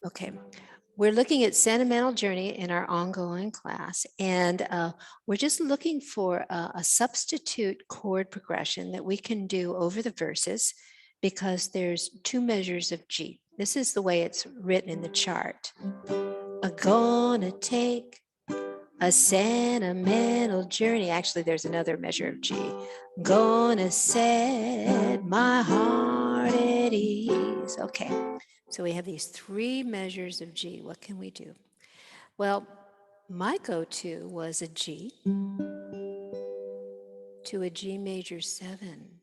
Okay, we're looking at Sentimental Journey in our ongoing class, and we're just looking for a substitute chord progression that we can do over the verses because there's two measures of G. This is the way it's written in the chart. I'm gonna take a sentimental journey. Actually, there's another measure of G. Gonna set my heart at ease. Okay, so we have these three measures of G. What can we do? Well, my go-to was a G to a G major 7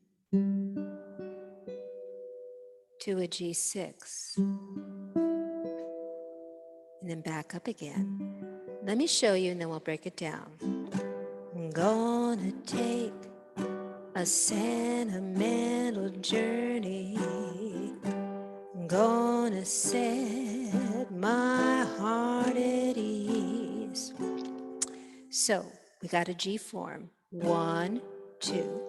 to a G6 and then back up again. Let me show you and then we'll break it down. I'm gonna take a sentimental journey. I'm gonna set my heart at ease. So we got a G form. 1, 2,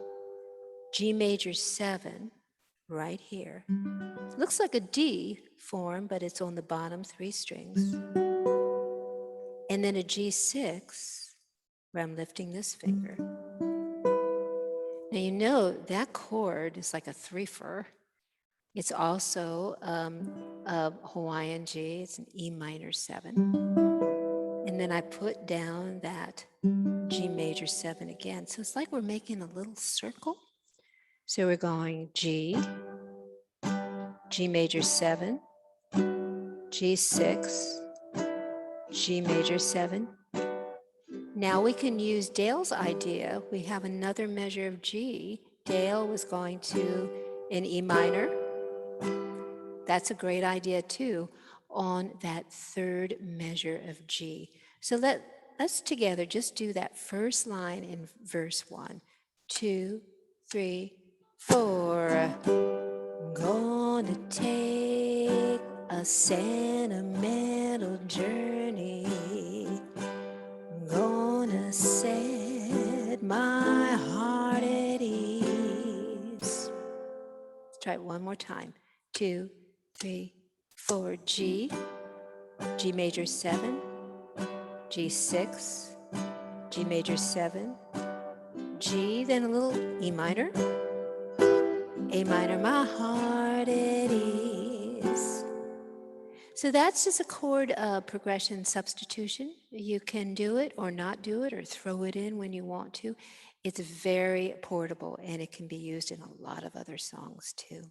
G major 7 right here. Looks like a D form, but it's on the bottom 3 strings. And then a G6 where I'm lifting this finger. Now you know that chord is like a 3-fer. It's also a Hawaiian G. It's an E minor 7. And then I put down that G major 7 again. So it's like we're making a little circle. So we're going G, G major 7, G6, G major 7. Now we can use Dale's idea. We have another measure of G. Dale was going to an E minor. That's a great idea too, on that third measure of G. So let's together just do that first line in verse 1. 2, 3, 4. I'm gonna take a sentimental journey. I'm gonna set my heart at ease. Let's try it one more time. 2, 3, 4. G, G major 7, G6, G major 7, G, then a little E minor, A minor, my heart at ease. So that's just a chord progression substitution. You can do it or not do it or throw it in when you want to. It's very portable and it can be used in a lot of other songs too.